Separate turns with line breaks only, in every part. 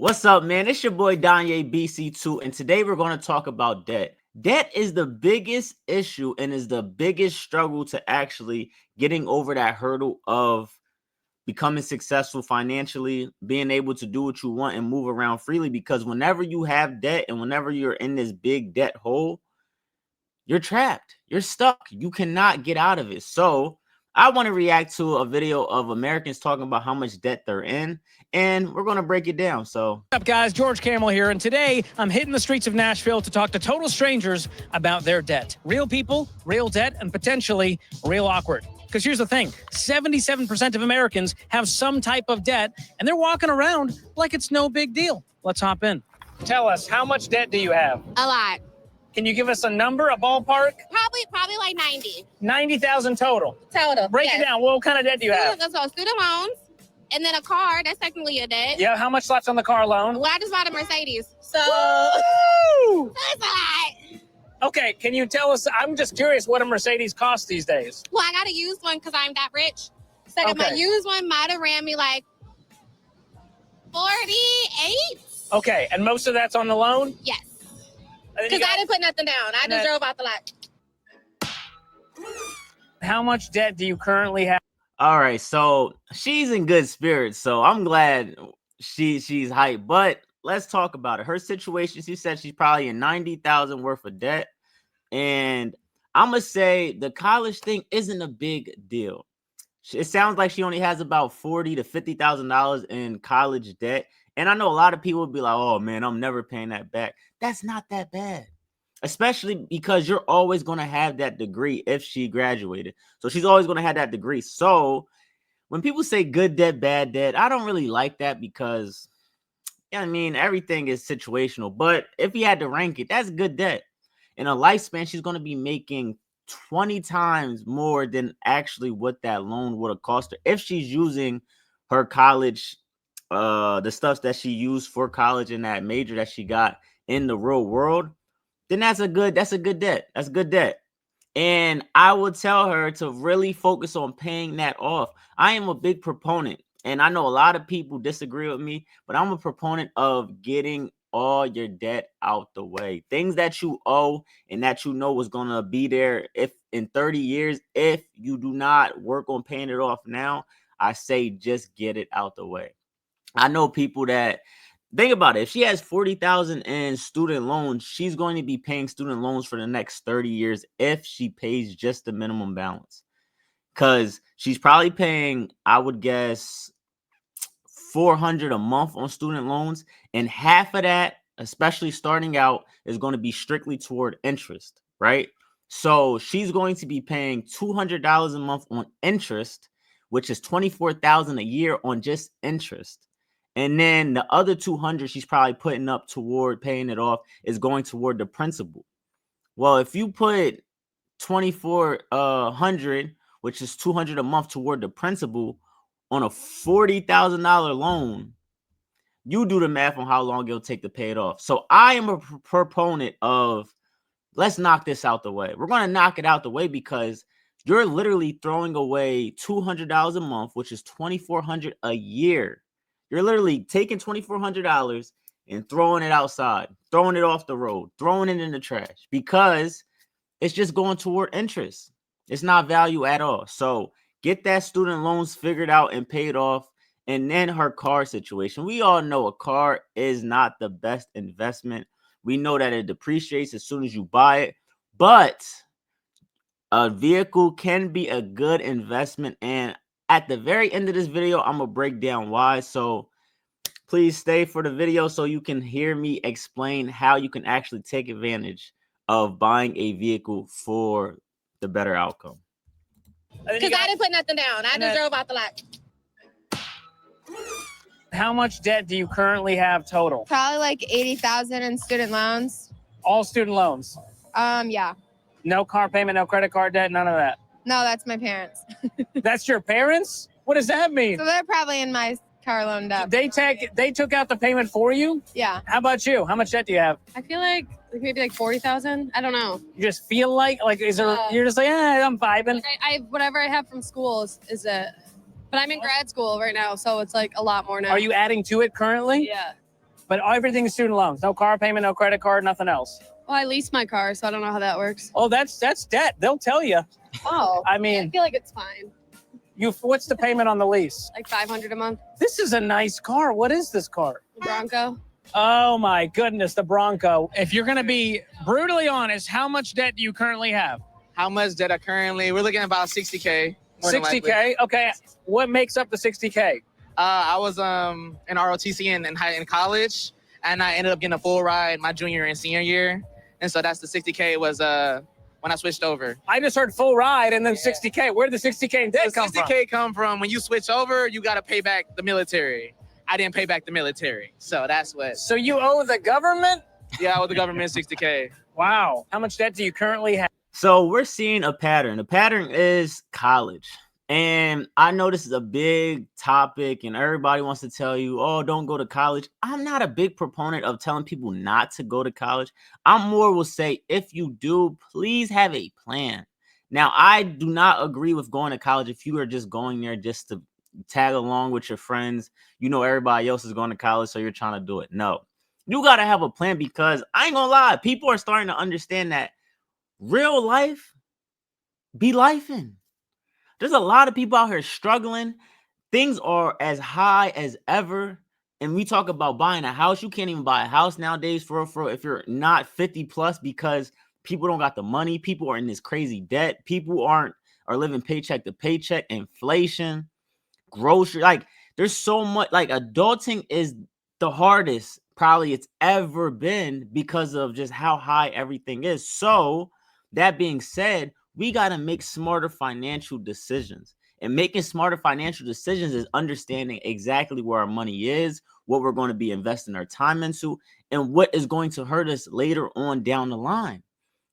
What's up, man? It's your boy Danye BC2, and today we're going to talk about debt. Debt is the biggest issue and is the biggest struggle to actually getting over that hurdle of becoming successful financially, being able to do what you want and move around freely. Because whenever you have debt and whenever you're in this big debt hole, you're trapped. You're stuck. You cannot get out of it. So I want to react to a video of Americans talking about how much debt they're in, and we're going to break it down. So
What's up, guys? George Camel here, and today I'm hitting the streets of Nashville to talk to total strangers about their debt. Real people, real debt, and potentially real awkward. Because here's the thing, 77% of Americans have some type of debt, and they're walking around like it's no big deal. Let's hop in. Tell us, how much debt do you have?
A lot.
Can you give us a number, a ballpark?
Probably like 90
$90,000 total.
total.
Break
yes.
it down. What kind of debt do you have?
So student loans, and then a car. That's technically a debt.
Yeah, how much left on the car loan?
Well, I just bought a Mercedes, so
Woo!
that's a lot.
Okay, can you tell us, I'm just curious what a Mercedes costs these days.
Well, I got a used one because I'm that rich. So my
Okay.
used one might have ran me like 48.
Okay, and most of that's on the loan?
Yes,
And then you
because I
got-
didn't put nothing down. I just drove out the lot.
How much debt do you currently have?
all right, so she's in good spirits, so I'm glad she's hyped. But let's talk about it. Her situation, she said she's probably in 90,000 worth of debt, and I'm gonna say the college thing isn't a big deal. It sounds like she only has about $40,000 to $50,000 in college debt, and I know a lot of people would be like, "Oh man, I'm never paying that back." That's not that bad, especially because you're always going to have that degree if she graduated. So she's always going to have that degree. So when people say good debt, bad debt, I don't really like that because, yeah, I mean, everything is situational. But if you had to rank it, that's good debt. In a lifespan, she's going to be making 20 times more than actually what that loan would have cost her if she's using her college, the stuff that she used for college and that major that she got in the real world. Then that's a good debt. That's good debt. And I would tell her to really focus on paying that off. I am a big proponent, and I know a lot of people disagree with me, but I'm a proponent of getting all your debt out the way. Things that you owe and that you know is going to be there if in 30 years, if you do not work on paying it off now, I say just get it out the way. I know people that think about it. If she has 40,000 in student loans, she's going to be paying student loans for the next 30 years if she pays just the minimum balance. Because she's probably paying, I would guess, $400 a month on student loans, and half of that, especially starting out, is going to be strictly toward interest, right? So she's going to be paying $200 a month on interest, which is $24,000 a year on just interest. And then the other 200 she's probably putting up toward paying it off is going toward the principal. Well, if you put 2,400, which is 200 a month toward the principal on a $40,000 loan, you do the math on how long it'll take to pay it off. So I am a proponent of let's knock this out the way. We're going to knock it out the way because you're literally throwing away $200 a month, which is $2,400 a year. You're literally taking $2,400 and throwing it outside, throwing it off the road, throwing it in the trash because it's just going toward interest. It's not value at all. So get that student loans figured out and paid off. And then her car situation. We all know a car is not the best investment. We know that it depreciates as soon as you buy it, but a vehicle can be a good investment. And at the very end of this video, I'm going to break down why. So please stay for the video so you can hear me explain how you can actually take advantage of buying a vehicle for the better outcome.
Because I didn't put nothing down. I just drove out the lot.
How much debt do you currently have total?
Probably like 80,000 in student loans.
All student loans.
Yeah.
No car payment, no credit card debt, none of that.
No, that's my parents.
That's your parents? What does that mean?
So they're probably in my car loaned up.
They took out the payment for you?
Yeah.
How about you? How much debt do you have?
I feel like maybe like 40,000. I don't know.
You just feel like is there?
Yeah.
You're just like, I'm vibing.
Like I whatever I have from school is it. But I'm in grad school right now, so it's like a lot more now.
Are you adding to it currently?
Yeah.
But everything's student loans. No car payment, no credit card, nothing else.
Well, I lease my car, so I don't know how that works.
Oh, that's debt. They'll tell you.
Oh,
I
I
mean,
feel like it's fine.
what's the payment on the lease?
Like $500 a month.
This is a nice car. What is this car?
Bronco.
Oh my goodness, the Bronco. If you're going to be brutally honest, how much debt do you currently have?
How much debt I currently? We're looking at about 60K. more than likely.
60K? Okay. What makes up the 60K?
I was in ROTC in college, and I ended up getting a full ride my junior and senior year, and so that's the 60K was when I switched over.
I just heard full ride and then 60K. Where did the 60K in debt come from?
60K come from when you switch over, you got to pay back the military. I didn't pay back the military, so that's what.
So you owe the government?
Yeah, I owe the government 60K.
Wow. How much debt do you currently have?
So we're seeing a pattern. The pattern is college. And I know this is a big topic and everybody wants to tell you, oh, don't go to college. I'm not a big proponent of telling people not to go to college. I'm more will say, if you do, please have a plan. Now, I do not agree with going to college if you are just going there just to tag along with your friends. You know, everybody else is going to college, so you're trying to do it. No, you got to have a plan, because I ain't gonna lie, people are starting to understand that real life be lifing. There's a lot of people out here struggling. Things are as high as ever. And we talk about buying a house. You can't even buy a house nowadays for if you're not 50 plus, because people don't got the money. People are in this crazy debt. People are living paycheck to paycheck. Inflation, grocery, like there's so much. Like adulting is the hardest probably it's ever been because of just how high everything is. So that being said, we got to make smarter financial decisions. And making smarter financial decisions is understanding exactly where our money is, what we're going to be investing our time into, and what is going to hurt us later on down the line.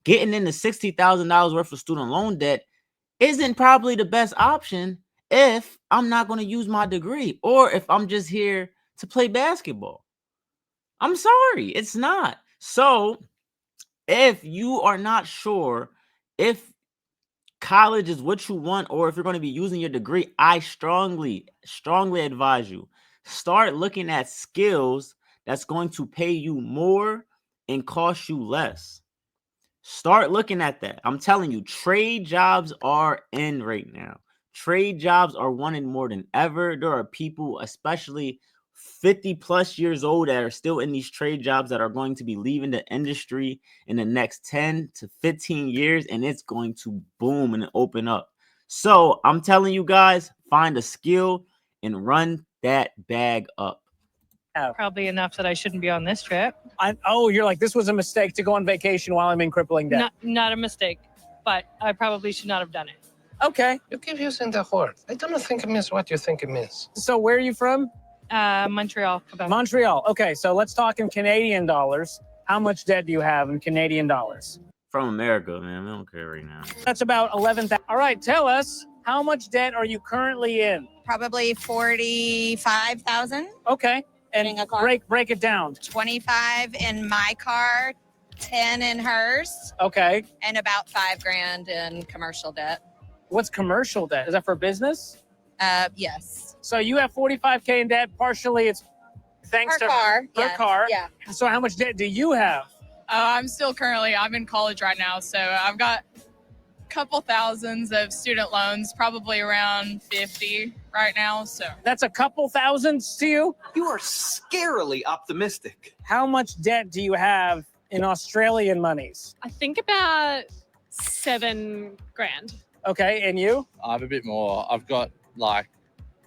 Getting into $60,000 worth of student loan debt isn't probably the best option if I'm not going to use my degree or if I'm just here to play basketball. I'm sorry, it's not. So if you are not sure if college is what you want, or if you're going to be using your degree, I strongly advise you start looking at skills that's going to pay you more and cost you less. Start looking at that. I'm telling you, trade jobs are in right now. Trade jobs are wanted more than ever. There are people, especially 50 plus years old, that are still in these trade jobs that are going to be leaving the industry in the next 10 to 15 years, and it's going to boom and open up. So I'm telling you guys, find a skill and run that bag up.
Probably enough that I shouldn't be on this trip.
You're like, this was a mistake to go on vacation while I'm in crippling debt.
Not a mistake, but I probably should not have done it.
Okay.
You keep using the word. I don't think it means what you think it means.
So where are you from?
Montreal, Quebec.
Montreal. Okay, so let's talk in Canadian dollars. How much debt do you have in Canadian dollars?
From America, man. We don't care right now.
That's about 11,000. All right, tell us, how much debt are you currently in?
Probably 45,000.
Okay. And
a car.
break it down.
25 in my car, 10 in hers,
Okay.
and about $5,000 in commercial debt.
What's commercial debt? Is that for business?
Yes.
So you have 45K in debt. Partially, it's thanks
Per
to
car.
per
Yeah.
car.
Yeah.
So how much debt do you have?
I'm in college right now, so I've got a couple thousands of student loans, probably around 50 right now. So
That's a couple thousands to you?
You are scarily optimistic.
How much debt do you have in Australian monies?
I think about $7,000.
Okay, and you?
I have a bit more. I've got like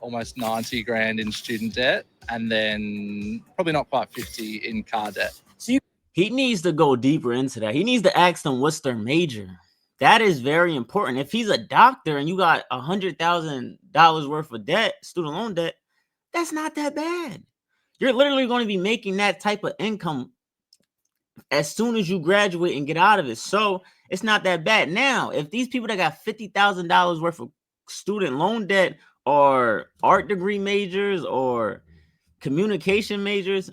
almost 90 grand in student debt, and then probably not quite 50 in car debt.
He needs to go deeper into that. He needs to ask them what's their major. That is very important. If he's a doctor and you got $100,000 worth of debt, student loan debt, that's not that bad. You're literally going to be making that type of income as soon as you graduate and get out of it. So it's not that bad. Now, if these people that got $50,000 worth of student loan debt or art degree majors or communication majors,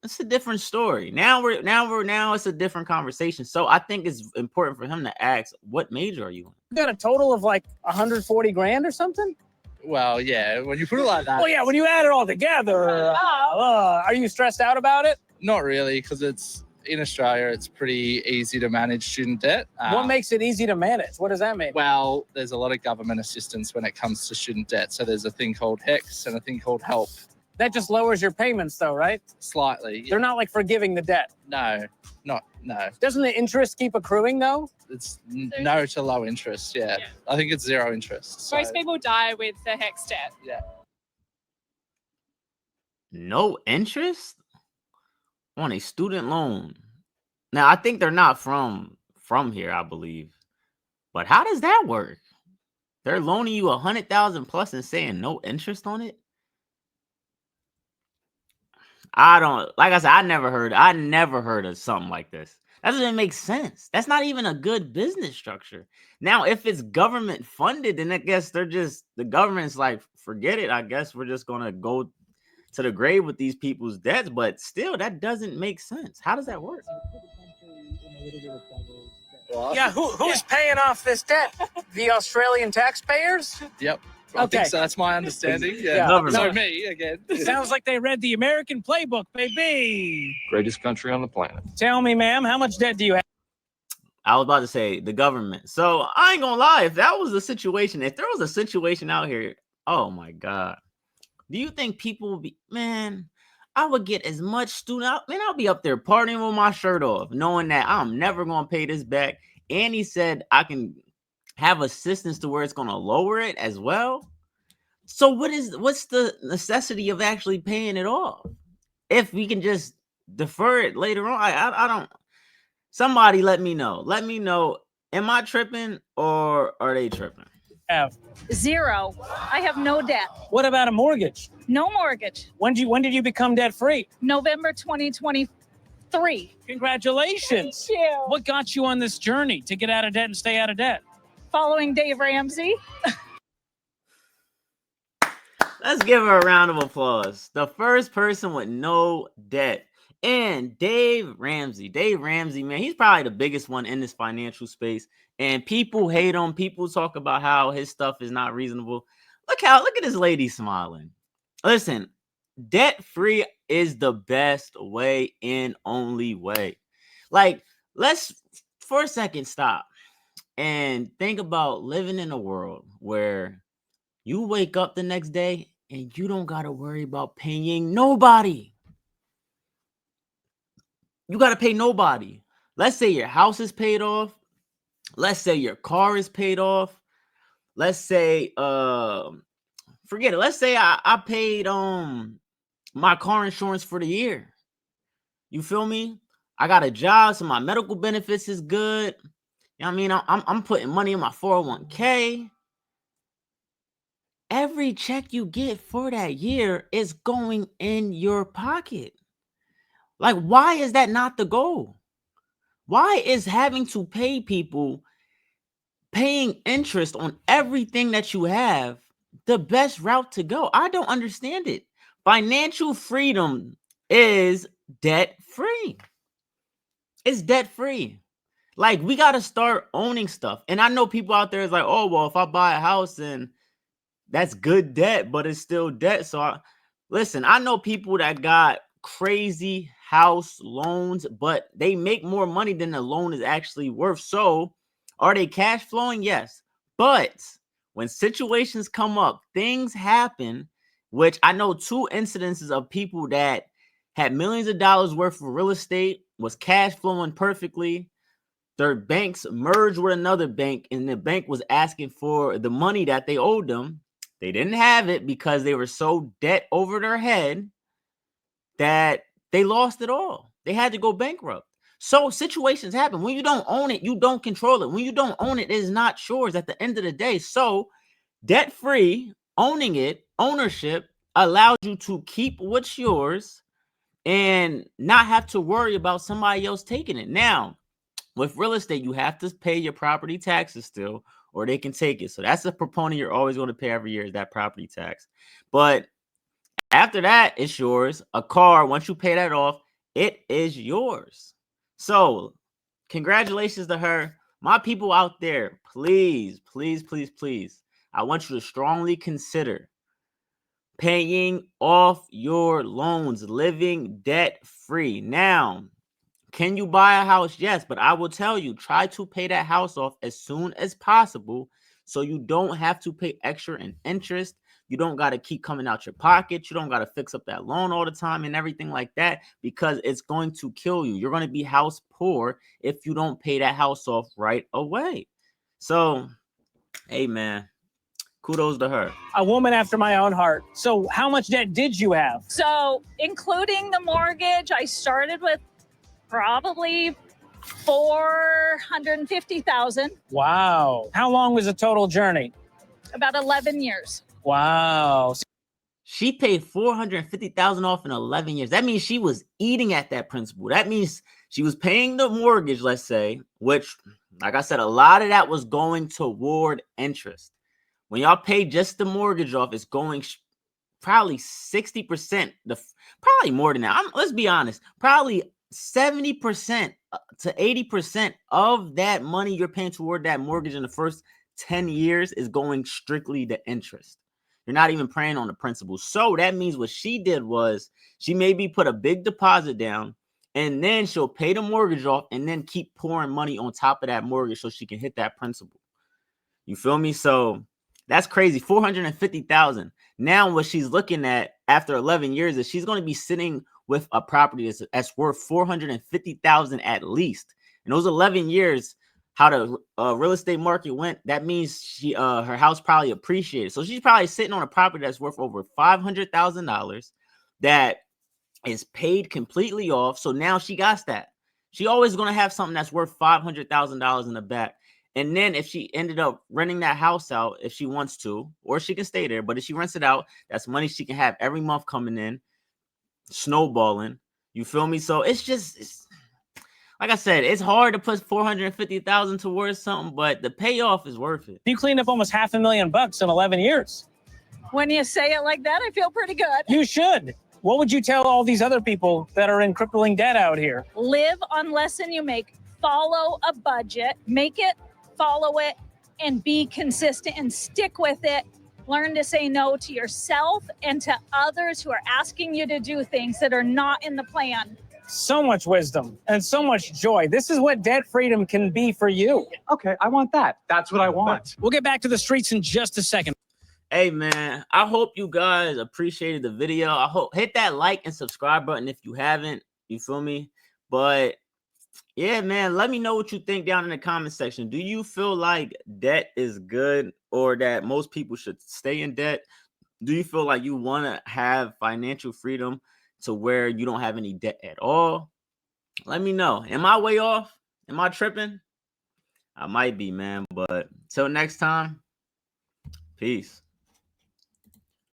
it's a different story. Now it's a different conversation. So I think it's important for him to ask, what major are you in?
You got a total of like 140 grand or something?
Well, yeah, when you put it like that.
Well, yeah, when you add it all together, are you stressed out about it?
Not really, because it's in Australia, it's pretty easy to manage student debt.
What makes it easy to manage? What does that mean?
Well, there's a lot of government assistance when it comes to student debt. So there's a thing called HECS and a thing called HELP.
That just lowers your payments, though, right?
Slightly.
They're not like forgiving the debt.
No.
Doesn't the interest keep accruing, though?
It's no to low interest, yeah. I think it's zero interest. So.
Most people die with the HECS debt.
Yeah.
No interest on a student loan. Now, I think they're not from here, I believe. But how does that work? They're loaning you $100,000 plus and saying no interest on it? I don't, like I said, I never heard of something like this. That doesn't make sense. That's not even a good business structure. Now, if it's government funded, then I guess the government's like, forget it. I guess we're just going to go to the grave with these people's debts. But still, that doesn't make sense. How does that work?
Yeah, who's paying off this debt? The Australian taxpayers?
Yep. I think so. That's my understanding. Yeah. So me again.
Sounds like they read the American playbook, baby.
Greatest country on the planet.
Tell me, ma'am, how much debt do you have?
I was about to say the government. So I ain't gonna lie. If that was the situation, if there was a situation out here, oh my God. Do you think people would be, man, I would get as much student, man, I'll be up there partying with my shirt off, knowing that I'm never gonna pay this back. And he said I can have assistance to where it's going to lower it as well. So what's the necessity of actually paying it off if we can just defer it later on? I don't. Somebody let me know. Am I tripping or are they tripping?
Zero. I have no debt.
What about a mortgage?
No mortgage.
When did you become debt free?
November 2023.
Congratulations.
Thank you.
What got you on this journey to get out of debt and stay out of debt?
Following Dave Ramsey.
Let's give her a round of applause. The first person with no debt. And Dave Ramsey. Dave Ramsey, man, he's probably the biggest one in this financial space. And people hate him. People talk about how his stuff is not reasonable. Look at this lady smiling. Listen, debt-free is the best way and only way. Like, let's for a second stop and think about living in a world where you wake up the next day and you don't got to worry about paying nobody. You got to pay nobody. Let's say your house is paid off. Let's say your car is paid off. Let's say, forget it. Let's say I paid my car insurance for the year. You feel me? I got a job, so my medical benefits is good. You know what I mean? I'm putting money in my 401k. Every check you get for that year is going in your pocket. Like, why is that not the goal? Why is having to pay people, paying interest on everything that you have, the best route to go? I don't understand it. Financial freedom is debt-free. It's debt-free. Like, we got to start owning stuff. And I know people out there is like, oh, well, if I buy a house, then that's good debt, but it's still debt. So listen, I know people that got crazy house loans, but they make more money than the loan is actually worth. So are they cash flowing? Yes. But when situations come up, things happen, which I know 2 incidences of people that had millions of dollars worth of real estate, was cash flowing perfectly. Their banks merged with another bank, and the bank was asking for the money that they owed them. They didn't have it because they were so debt over their head that they lost it all. They had to go bankrupt. So situations happen. When you don't own it, you don't control it. When you don't own it, it is not yours at the end of the day. So debt-free, owning it, ownership allows you to keep what's yours and not have to worry about somebody else taking it. Now, with real estate, you have to pay your property taxes still, or they can take it. So that's a proponent you're always going to pay every year, is that property tax. But after that, it's yours. A car, once you pay that off, it is yours. So congratulations to her. My people out there, please, please, please, please, I want you to strongly consider paying off your loans, living debt free. Now, can you buy a house? Yes, but I will tell you, try to pay that house off as soon as possible so you don't have to pay extra in interest. You don't got to keep coming out your pocket. You don't got to fix up that loan all the time and everything like that, because it's going to kill you. You're going to be house poor if you don't pay that house off right away. So, hey, man, kudos to her.
A woman after my own heart. So how much debt did you have?
So, including the mortgage, I started with probably $450,000,
Wow. How long was the total journey?
about 11 years.
Wow.
She paid $450,000 off in 11 years. That means she was eating at that principal. That means she was paying the mortgage, let's say, which, like I said, a lot of that was going toward interest. When y'all pay just the mortgage off, it's going probably 60%, probably more than that. Let's be honest, probably 70% to 80% of that money you're paying toward that mortgage in the first 10 years is going strictly to interest. You're not even praying on the principal. So that means what she did was she maybe put a big deposit down, and then she'll pay the mortgage off and then keep pouring money on top of that mortgage so she can hit that principal. You feel me? So that's crazy. $450,000. Now what she's looking at after 11 years is she's going to be sitting with a property that's worth $450,000 at least. In those 11 years, how the real estate market went, that means she her house probably appreciated. So she's probably sitting on a property that's worth over $500,000 that is paid completely off. So now she got that. She always going to have something that's worth $500,000 in the back. And then if she ended up renting that house out, if she wants to, or she can stay there, but if she rents it out, that's money she can have every month coming in, snowballing. You feel me? So it's like I said, it's hard to put $450,000 towards something, but the payoff is worth it.
You cleaned up almost $500,000 in 11 years.
When you say it like that, I feel pretty good.
You should. What would you tell all these other people that are in crippling debt out here?
Live on less than you make. Follow a budget. Make it, follow it, and be consistent and stick with it. Learn to say no to yourself and to others who are asking you to do things that are not in the plan.
So much wisdom and so much joy. This is what debt freedom can be for you.
Okay, I want that. That's what I want.
We'll get back to the streets in just a second.
Hey, man, I hope you guys appreciated the video. I hope hit that like and subscribe button if you haven't. You feel me? But yeah, man, let me know what you think down in the comment section. Do you feel like debt is good, or that most people should stay in debt? Do you feel like you want to have financial freedom to where you don't have any debt at all? Let me know. Am I way off? Am I tripping? I might be, man. But till next time, peace.